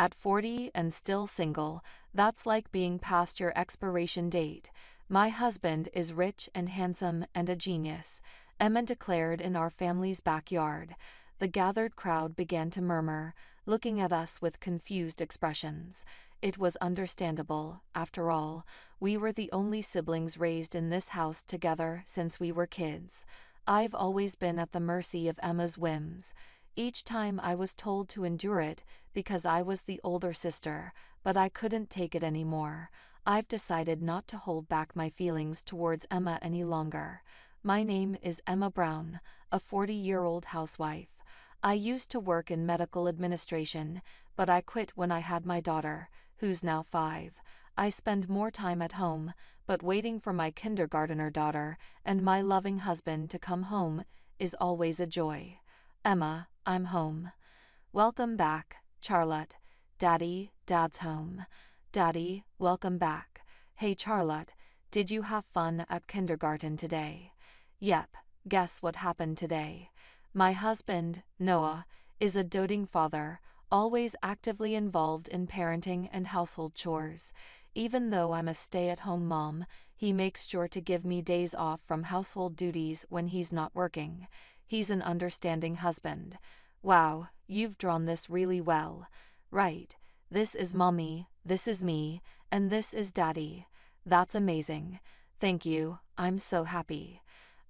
At 40 and still single, that's like being past your expiration date. My husband is rich and handsome and a genius, Emma declared in our family's backyard. The gathered crowd began to murmur, looking at us with confused expressions. It was understandable, after all. We were the only siblings raised in this house together since we were kids. I've always been at the mercy of Emma's whims. Each time I was told to endure it because I was the older sister, but I couldn't take it anymore. I've decided not to hold back my feelings towards Emma any longer. My name is Emma Brown, a 40-year-old housewife. I used to work in medical administration, but I quit when I had my daughter, who's now 5. I spend more time at home, but waiting for my kindergartner daughter and my loving husband to come home is always a joy. Emma, I'm home. Welcome back, Charlotte. Dad's home. Daddy, welcome back. Hey Charlotte, did you have fun at kindergarten today? Yep, guess what happened today? My husband, Noah, is a doting father, always actively involved in parenting and household chores. Even though I'm a stay-at-home mom, he makes sure to give me days off from household duties when he's not working. He's an understanding husband. Wow, you've drawn this really well. Right, this is mommy, this is me, and this is daddy. That's amazing. Thank you, I'm so happy.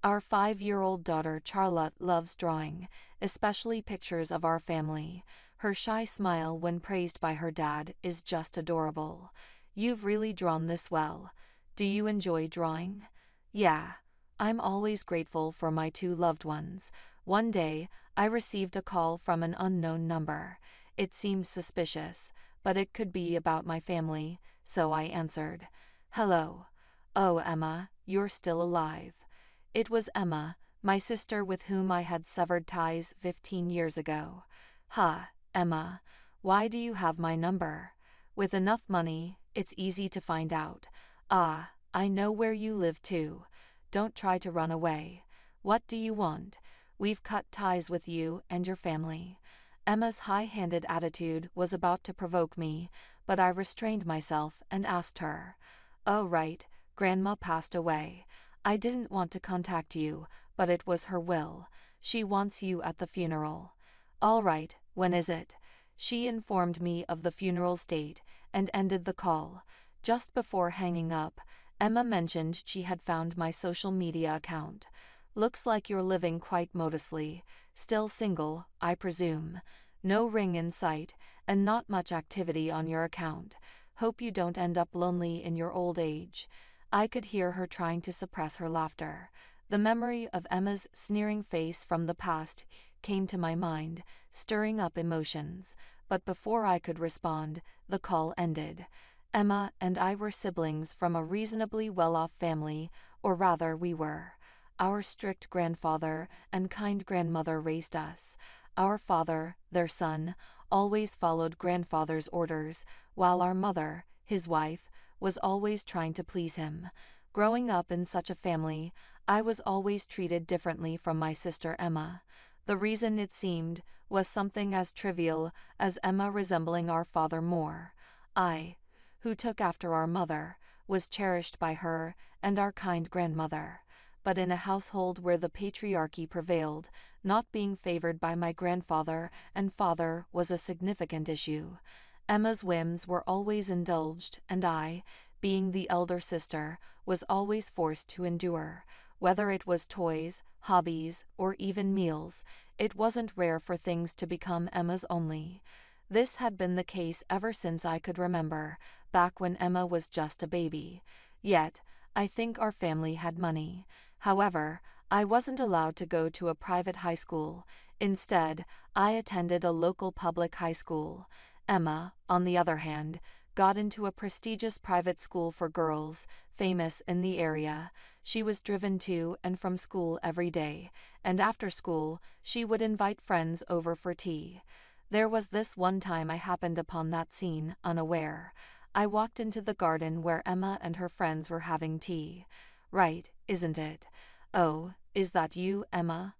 Our 5-year-old daughter Charlotte loves drawing, especially pictures of our family. Her shy smile when praised by her dad is just adorable. You've really drawn this well. Do you enjoy drawing? Yeah. I'm always grateful for my 2 loved ones. One day, I received a call from an unknown number. It seemed suspicious, but it could be about my family, so I answered. Hello. Oh, Emma, you're still alive. It was Emma, my sister with whom I had severed ties 15 years ago. Emma, why do you have my number? With enough money, it's easy to find out. I know where you live too. Don't try to run away. What do you want? We've cut ties with you and your family. Emma's high-handed attitude was about to provoke me, but I restrained myself and asked her. Oh right, Grandma passed away. I didn't want to contact you, but it was her will. She wants you at the funeral. All right, when is it? She informed me of the funeral's date and ended the call. Just before hanging up, Emma mentioned she had found my social media account. Looks like you're living quite modestly. Still single, I presume. No ring in sight, and not much activity on your account. Hope you don't end up lonely in your old age. I could hear her trying to suppress her laughter. The memory of Emma's sneering face from the past came to my mind, stirring up emotions. But before I could respond, the call ended. Emma and I were siblings from a reasonably well-off family, or rather we were. Our strict grandfather and kind grandmother raised us. Our father, their son, always followed grandfather's orders, while our mother, his wife, was always trying to please him. Growing up in such a family, I was always treated differently from my sister Emma. The reason, it seemed, was something as trivial as Emma resembling our father more. I, who took after our mother, was cherished by her and our kind grandmother. But in a household where the patriarchy prevailed, not being favored by my grandfather and father was a significant issue. Emma's whims were always indulged, and I, being the elder sister, was always forced to endure. Whether it was toys, hobbies, or even meals, it wasn't rare for things to become Emma's only. This had been the case ever since I could remember, back when Emma was just a baby. Yet, I think our family had money. However, I wasn't allowed to go to a private high school. Instead, I attended a local public high school. Emma, on the other hand, got into a prestigious private school for girls, famous in the area. She was driven to and from school every day, and after school, she would invite friends over for tea. There was this one time I happened upon that scene, unaware. I walked into the garden where Emma and her friends were having tea. Right, isn't it? Oh, is that you, Emma?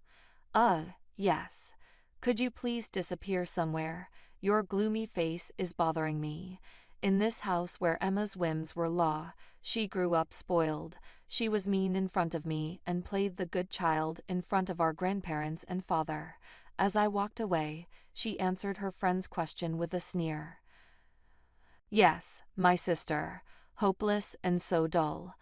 Yes. Could you please disappear somewhere? Your gloomy face is bothering me. In this house where Emma's whims were law, she grew up spoiled. She was mean in front of me and played the good child in front of our grandparents and father. As I walked away, she answered her friend's question with a sneer. Yes, my sister. Hopeless and so dull.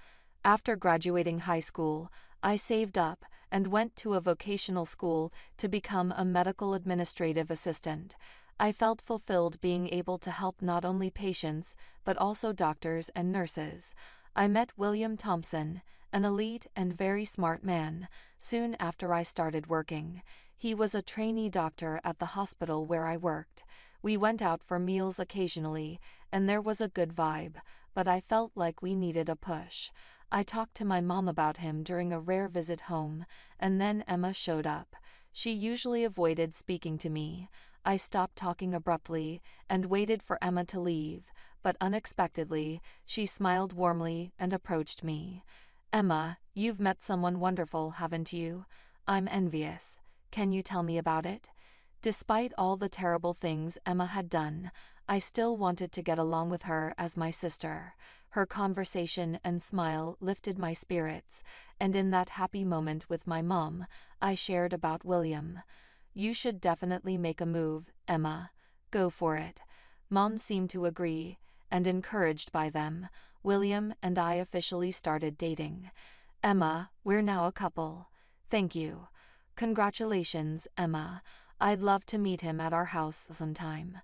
After graduating high school, I saved up and went to a vocational school to become a medical administrative assistant. I felt fulfilled being able to help not only patients, but also doctors and nurses. I met William Thompson, an elite and very smart man, soon after I started working. He was a trainee doctor at the hospital where I worked. We went out for meals occasionally, and there was a good vibe, but I felt like we needed a push. I talked to my mom about him during a rare visit home, and then Emma showed up. She usually avoided speaking to me. I stopped talking abruptly and waited for Emma to leave, but unexpectedly, she smiled warmly and approached me. Emma, you've met someone wonderful, haven't you? I'm envious. Can you tell me about it? Despite all the terrible things Emma had done, I still wanted to get along with her as my sister. Her conversation and smile lifted my spirits, and in that happy moment with my mom, I shared about William. You should definitely make a move, Emma. Go for it. Mom seemed to agree, and encouraged by them, William and I officially started dating. Emma, we're now a couple. Thank you. Congratulations, Emma. I'd love to meet him at our house sometime.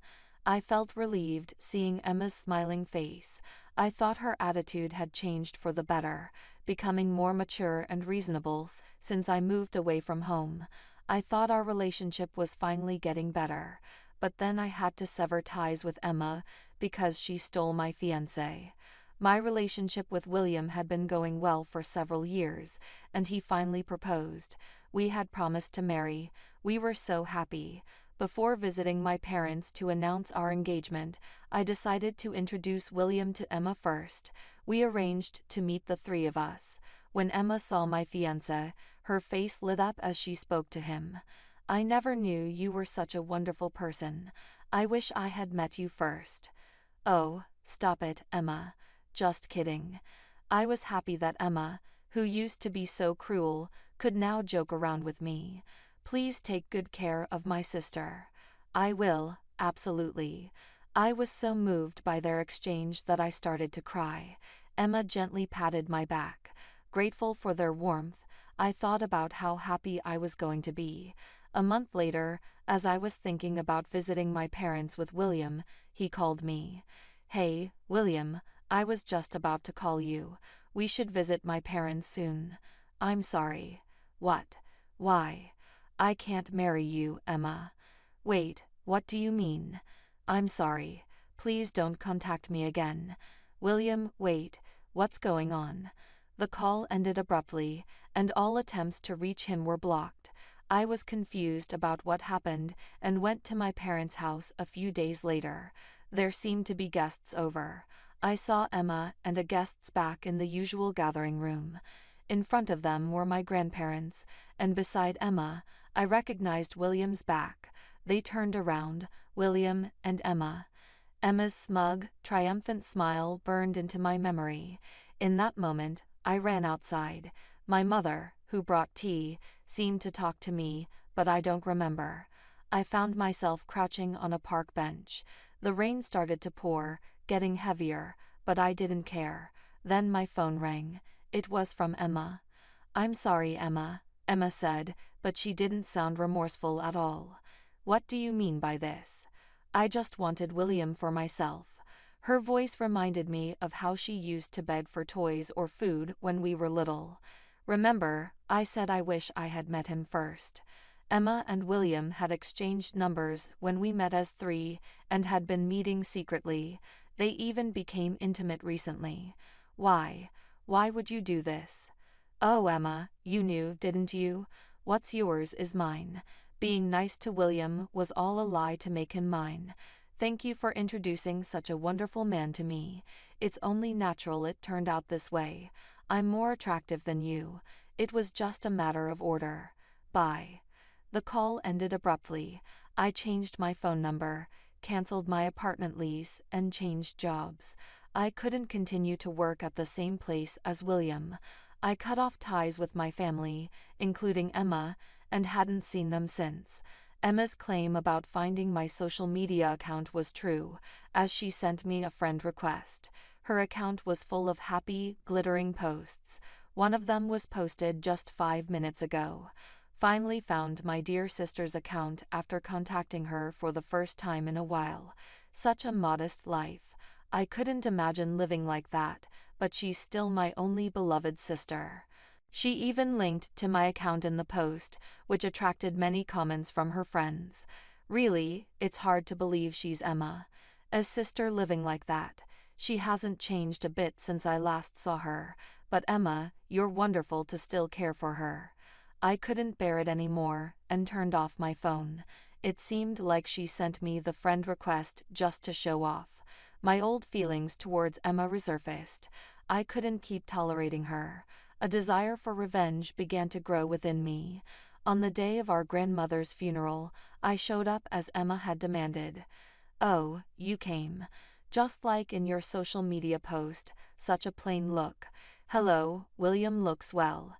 I felt relieved seeing Emma's smiling face. I thought her attitude had changed for the better, becoming more mature and reasonable since I moved away from home. I thought our relationship was finally getting better, but then I had to sever ties with Emma because she stole my fiancé. My relationship with William had been going well for several years, and he finally proposed. We had promised to marry. We were so happy. Before visiting my parents to announce our engagement, I decided to introduce William to Emma first. We arranged to meet the three of us. When Emma saw my fiancé, her face lit up as she spoke to him. I never knew you were such a wonderful person. I wish I had met you first. Oh, stop it, Emma. Just kidding. I was happy that Emma, who used to be so cruel, could now joke around with me. Please take good care of my sister. I will, absolutely. I was so moved by their exchange that I started to cry. Emma gently patted my back. Grateful for their warmth, I thought about how happy I was going to be. A month later, as I was thinking about visiting my parents with William, he called me. Hey, William, I was just about to call you. We should visit my parents soon. I'm sorry. What? Why? I can't marry you, Emma. Wait, what do you mean? I'm sorry. Please don't contact me again. William, wait, what's going on? The call ended abruptly, and all attempts to reach him were blocked. I was confused about what happened and went to my parents' house a few days later. There seemed to be guests over. I saw Emma and a guest's back in the usual gathering room. In front of them were my grandparents, and beside Emma, I recognized William's back. They turned around, William and Emma. Emma's smug, triumphant smile burned into my memory. In that moment, I ran outside. My mother, who brought tea, seemed to talk to me, but I don't remember. I found myself crouching on a park bench. The rain started to pour, getting heavier, but I didn't care. Then my phone rang. It was from Emma. I'm sorry, Emma, Emma said, but she didn't sound remorseful at all. What do you mean by this? I just wanted William for myself. Her voice reminded me of how she used to beg for toys or food when we were little. Remember, I said I wish I had met him first. Emma and William had exchanged numbers when we met as three and had been meeting secretly. They even became intimate recently. Why? Why would you do this? Oh, Emma, you knew, didn't you? What's yours is mine. Being nice to William was all a lie to make him mine. Thank you for introducing such a wonderful man to me. It's only natural it turned out this way. I'm more attractive than you. It was just a matter of order. Bye. The call ended abruptly. I changed my phone number, canceled my apartment lease, and changed jobs. I couldn't continue to work at the same place as William. I cut off ties with my family, including Emma, and hadn't seen them since. Emma's claim about finding my social media account was true, as she sent me a friend request. Her account was full of happy, glittering posts. One of them was posted just 5 minutes ago. Finally found my dear sister's account after contacting her for the first time in a while. Such a modest life. I couldn't imagine living like that, but she's still my only beloved sister. She even linked to my account in the post, which attracted many comments from her friends. Really, it's hard to believe she's Emma. A sister living like that. She hasn't changed a bit since I last saw her, but Emma, you're wonderful to still care for her. I couldn't bear it anymore, and turned off my phone. It seemed like she sent me the friend request just to show off. My old feelings towards Emma resurfaced. I couldn't keep tolerating her. A desire for revenge began to grow within me. On the day of our grandmother's funeral, I showed up as Emma had demanded. Oh, you came. Just like in your social media post, such a plain look. Hello, William looks well.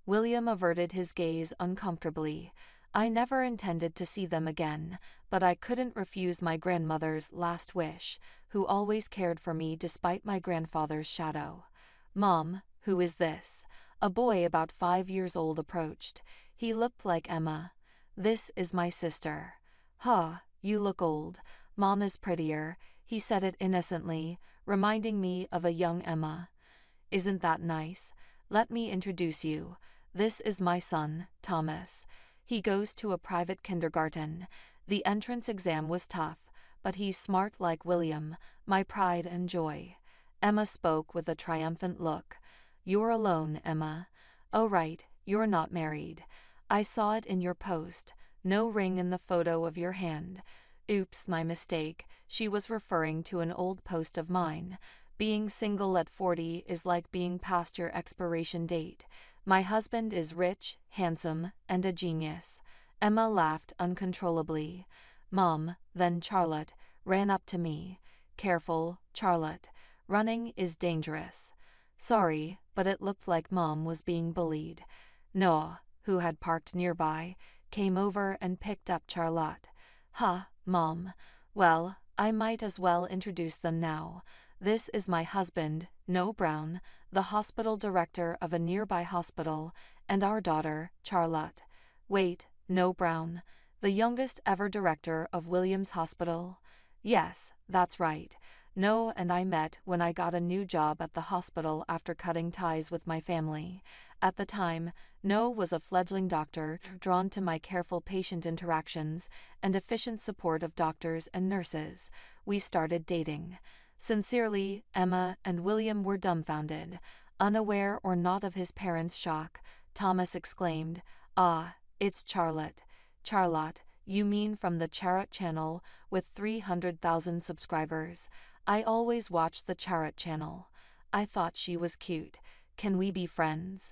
William averted his gaze uncomfortably. I never intended to see them again, but I couldn't refuse my grandmother's last wish, who always cared for me despite my grandfather's shadow. Mom, who is this? A boy about 5 years old approached. He looked like Emma. This is my sister. Huh, you look old. Mom is prettier. He said it innocently, reminding me of a young Emma. Isn't that nice? Let me introduce you. This is my son, Thomas. He goes to a private kindergarten. The entrance exam was tough, but he's smart like William, my pride and joy. Emma spoke with a triumphant look. You're alone, Emma. Oh right, you're not married. I saw it in your post. No ring in the photo of your hand. Oops, my mistake. She was referring to an old post of mine. Being single at 40 is like being past your expiration date. My husband is rich, handsome, and a genius. Emma laughed uncontrollably. Mom, then Charlotte, ran up to me. Careful, Charlotte. Running is dangerous. Sorry, but it looked like Mom was being bullied. Noah, who had parked nearby, came over and picked up Charlotte. Huh, Mom. Well, I might as well introduce them now. This is my husband, Noah Brown, the hospital director of a nearby hospital, and our daughter, Charlotte. Wait, Noah Brown, the youngest ever director of Williams Hospital? Yes, that's right. Noah and I met when I got a new job at the hospital after cutting ties with my family. At the time, Noah was a fledgling doctor drawn to my careful patient interactions and efficient support of doctors and nurses. We started dating. Sincerely, Emma and William were dumbfounded. Unaware or not of his parents' shock, Thomas exclaimed, "Ah, it's Charlotte. Charlotte, you mean from the Charlotte channel with 300,000 subscribers? I always watch the Charlotte channel. I thought she was cute. Can we be friends?"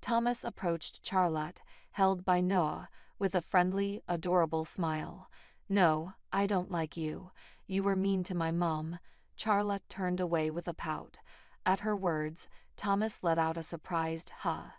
Thomas approached Charlotte, held by Noah, with a friendly, adorable smile. "No, I don't like you. You were mean to my mom." Charlotte turned away with a pout. At her words, Thomas let out a surprised "huh."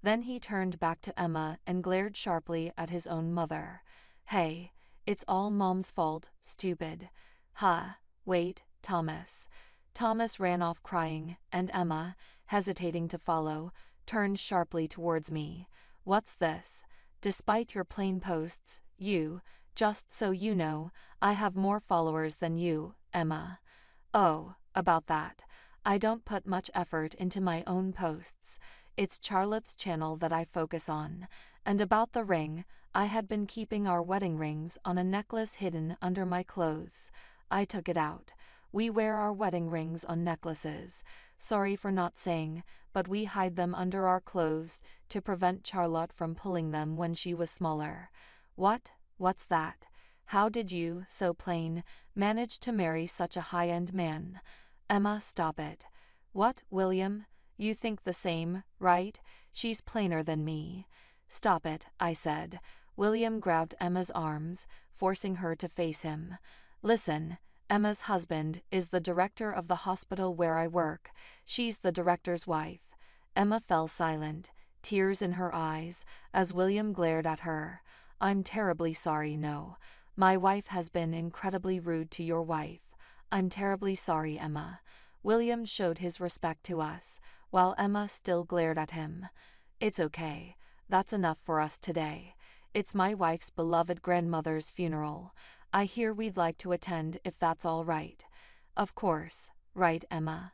Then he turned back to Emma and glared sharply at his own mother. "Hey, it's all Mom's fault, stupid." "Huh, wait, Thomas." Thomas ran off crying, and Emma, hesitating to follow, turned sharply towards me. "What's this? Despite your plain posts, just so you know, I have more followers than you, Emma." "Oh, about that. I don't put much effort into my own posts. It's Charlotte's channel that I focus on. And about the ring, I had been keeping our wedding rings on a necklace hidden under my clothes. I took it out. We wear our wedding rings on necklaces. Sorry for not saying, but we hide them under our clothes to prevent Charlotte from pulling them when she was smaller." What's that? How did you, so plain, manage to marry such a high-end man? Emma, stop it. What, William? You think the same, right? She's plainer than me. Stop it, I said. William grabbed Emma's arms, forcing her to face him. Listen, Emma's husband is the director of the hospital where I work. She's the director's wife. Emma fell silent, tears in her eyes, as William glared at her. I'm terribly sorry, no. My wife has been incredibly rude to your wife. I'm terribly sorry, Emma. William showed his respect to us, while Emma still glared at him. It's okay. That's enough for us today. It's my wife's beloved grandmother's funeral. I hear we'd like to attend if that's all right. Of course, right, Emma?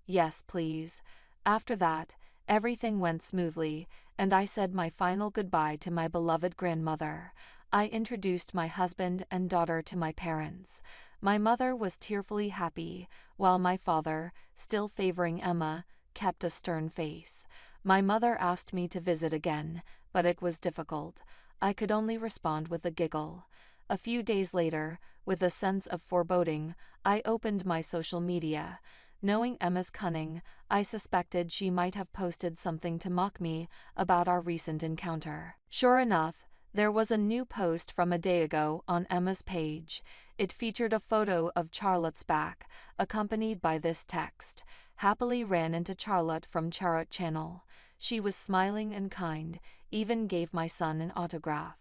Yes, please. After that, everything went smoothly, and I said my final goodbye to my beloved grandmother. I introduced my husband and daughter to my parents. My mother was tearfully happy, while my father, still favoring Emma, kept a stern face. My mother asked me to visit again, but it was difficult. I could only respond with a giggle. A few days later, with a sense of foreboding, I opened my social media. Knowing Emma's cunning, I suspected she might have posted something to mock me about our recent encounter. Sure enough, there was a new post from a day ago on Emma's page. It featured a photo of Charlotte's back, accompanied by this text: "Happily ran into Charlotte from Charlotte Channel. She was smiling and kind, even gave my son an autograph."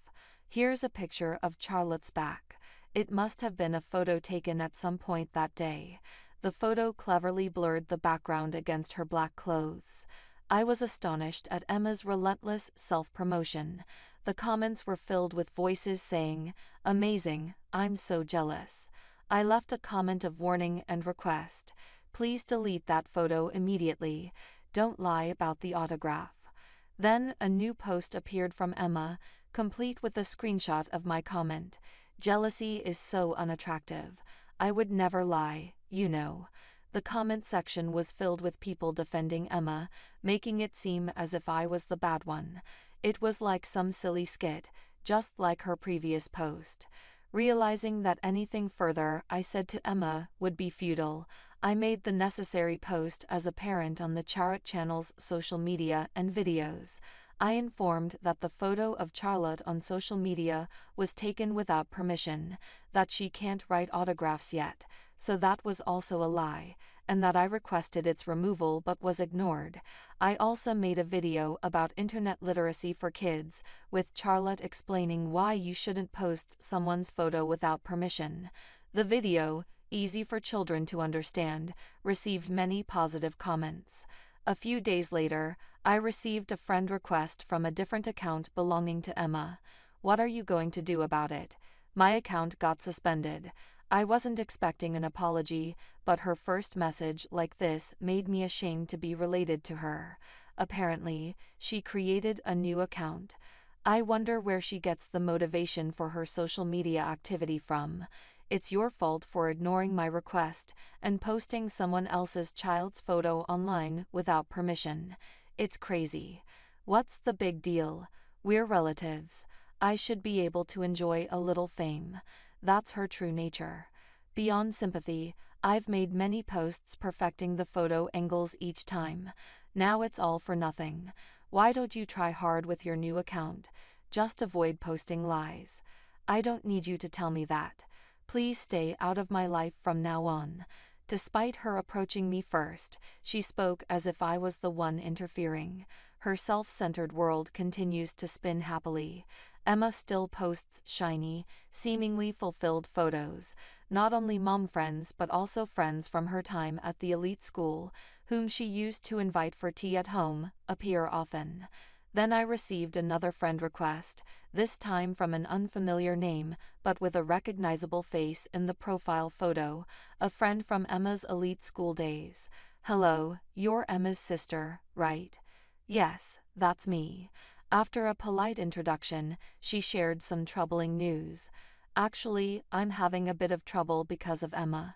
Here's a picture of Charlotte's back. It must have been a photo taken at some point that day. The photo cleverly blurred the background against her black clothes. I was astonished at Emma's relentless self-promotion. The comments were filled with voices saying, "Amazing, I'm so jealous." I left a comment of warning and request. Please delete that photo immediately. Don't lie about the autograph. Then a new post appeared from Emma, complete with a screenshot of my comment. "Jealousy is so unattractive. I would never lie, you know." The comment section was filled with people defending Emma, making it seem as if I was the bad one. It was like some silly skit, just like her previous post. Realizing that anything further I said to Emma would be futile, I made the necessary post as a parent on the Charlotte channel's social media and videos. I informed that the photo of Charlotte on social media was taken without permission, that she can't write autographs yet, so that was also a lie, and that I requested its removal but was ignored. I also made a video about internet literacy for kids, with Charlotte explaining why you shouldn't post someone's photo without permission. The video, easy for children to understand, received many positive comments. A few days later, I received a friend request from a different account belonging to Emma. "What are you going to do about it?" My account got suspended. I wasn't expecting an apology, but her first message like this made me ashamed to be related to her. Apparently, she created a new account. I wonder where she gets the motivation for her social media activity from. It's your fault for ignoring my request and posting someone else's child's photo online without permission. It's crazy. What's the big deal? We're relatives. I should be able to enjoy a little fame. That's her true nature. Beyond sympathy, I've made many posts perfecting the photo angles each time. Now it's all for nothing. Why don't you try hard with your new account? Just avoid posting lies. I don't need you to tell me that. Please stay out of my life from now on. Despite her approaching me first, she spoke as if I was the one interfering. Her self-centered world continues to spin happily. Emma still posts shiny, seemingly fulfilled photos, not only mom friends but also friends from her time at the elite school, whom she used to invite for tea at home, appear often. Then I received another friend request, this time from an unfamiliar name, but with a recognizable face in the profile photo, a friend from Emma's elite school days. "Hello, you're Emma's sister, right?" "Yes, that's me." After a polite introduction, she shared some troubling news. "Actually, I'm having a bit of trouble because of Emma."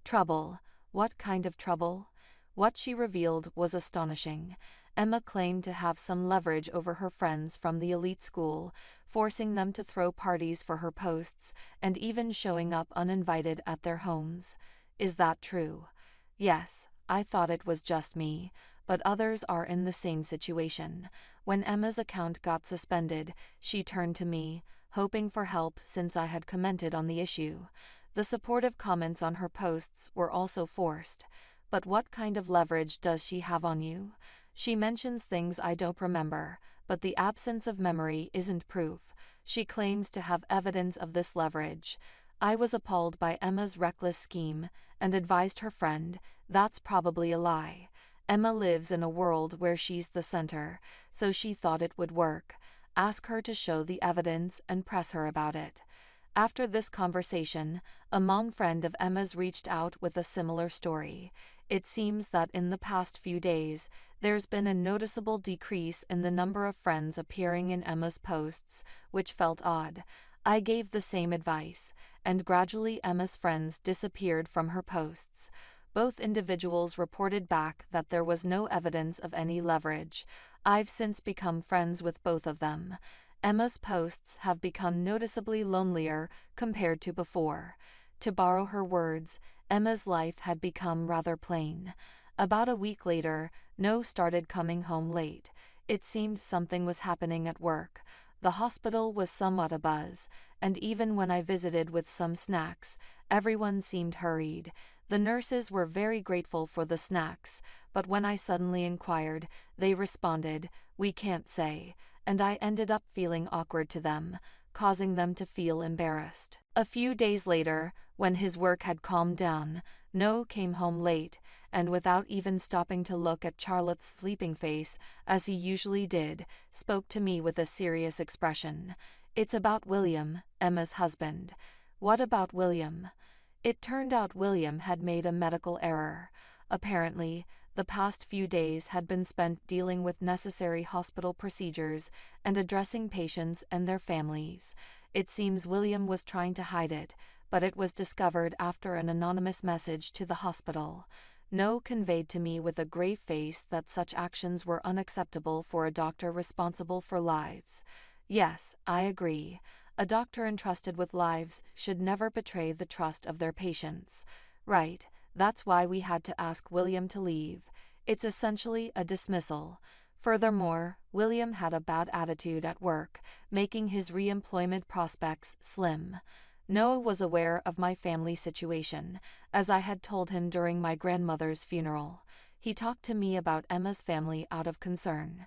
Trouble? What kind of trouble? What she revealed was astonishing. Emma claimed to have some leverage over her friends from the elite school, forcing them to throw parties for her posts and even showing up uninvited at their homes. Is that true? Yes, I thought it was just me, but others are in the same situation. When Emma's account got suspended, she turned to me, hoping for help since I had commented on the issue. The supportive comments on her posts were also forced. But what kind of leverage does she have on you? She mentions things I don't remember, but the absence of memory isn't proof. She claims to have evidence of this leverage. I was appalled by Emma's reckless scheme and advised her friend, that's probably a lie. Emma lives in a world where she's the center, so she thought it would work. Ask her to show the evidence and press her about it. After this conversation, a mom friend of Emma's reached out with a similar story. It seems that in the past few days, there's been a noticeable decrease in the number of friends appearing in Emma's posts, which felt odd. I gave the same advice, and gradually Emma's friends disappeared from her posts. Both individuals reported back that there was no evidence of any leverage. I've since become friends with both of them. Emma's posts have become noticeably lonelier compared to before. To borrow her words, Emma's life had become rather plain. About a week later, No started coming home late. It seemed something was happening at work. The hospital was somewhat abuzz, and even when I visited with some snacks, everyone seemed hurried. The nurses were very grateful for the snacks, but when I suddenly inquired, they responded, "We can't say," and I ended up feeling awkward to them, causing them to feel embarrassed. A few days later, when his work had calmed down, No came home late, and without even stopping to look at Charlotte's sleeping face, as he usually did, spoke to me with a serious expression. "It's about William, Emma's husband." "What about William?" It turned out William had made a medical error. Apparently, the past few days had been spent dealing with necessary hospital procedures and addressing patients and their families. It seems William was trying to hide it, but it was discovered after an anonymous message to the hospital. No conveyed to me with a grave face that such actions were unacceptable for a doctor responsible for lives. Yes, I agree. A doctor entrusted with lives should never betray the trust of their patients. Right, that's why we had to ask William to leave. It's essentially a dismissal. Furthermore, William had a bad attitude at work, making his re-employment prospects slim. Noah was aware of my family situation, as I had told him during my grandmother's funeral. He talked to me about Emma's family out of concern.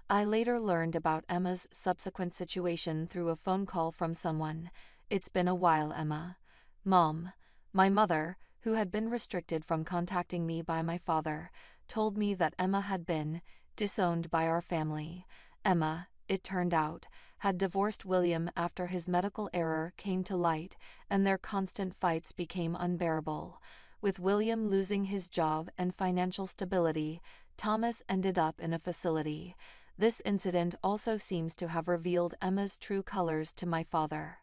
I later learned about Emma's subsequent situation through a phone call from someone. "It's been a while, Emma." Mom, my mother, who had been restricted from contacting me by my father, told me that Emma had been disowned by our family. Emma, it turned out, had divorced William after his medical error came to light, and their constant fights became unbearable. With William losing his job and financial stability, Thomas ended up in a facility. This incident also seems to have revealed Emma's true colors to my father.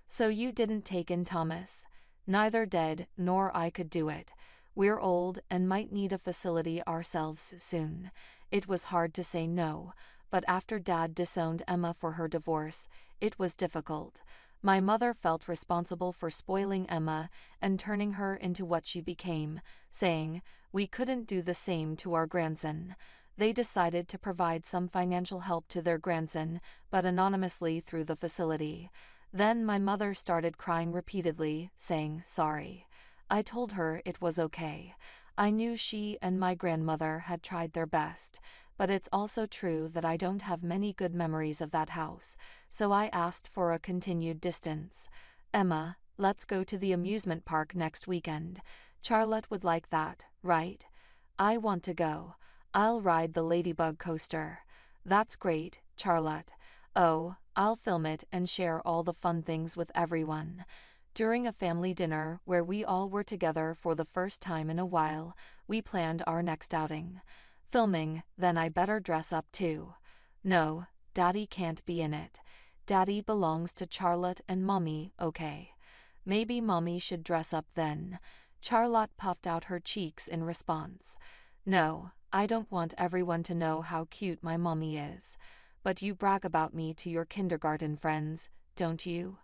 "So you didn't take in Thomas?" "Neither did, nor I could do it. We're old and might need a facility ourselves soon." It was hard to say no, but after Dad disowned Emma for her divorce, it was difficult. My mother felt responsible for spoiling Emma and turning her into what she became, saying, "We couldn't do the same to our grandson." They decided to provide some financial help to their grandson, but anonymously through the facility. Then my mother started crying repeatedly, saying sorry. I told her it was okay. I knew she and my grandmother had tried their best, but it's also true that I don't have many good memories of that house, so I asked for a continued distance. "Emma, let's go to the amusement park next weekend. Charlotte would like that, right?" "I want to go. I'll ride the Ladybug coaster." "That's great, Charlotte." "Oh, I'll film it and share all the fun things with everyone." During a family dinner where we all were together for the first time in a while, we planned our next outing. "Filming, then I better dress up too." "No, Daddy can't be in it. Daddy belongs to Charlotte and Mommy, okay?" "Maybe Mommy should dress up then." Charlotte puffed out her cheeks in response. "No, I don't want everyone to know how cute my mommy is. But you brag about me to your kindergarten friends, don't you?"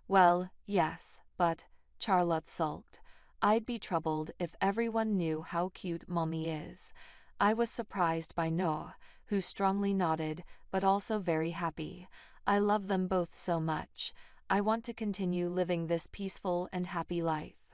"Well, yes, but," Charlotte sulked, "I'd be troubled if everyone knew how cute mommy is." I was surprised by Noah, who strongly nodded, but also very happy. I love them both so much. I want to continue living this peaceful and happy life.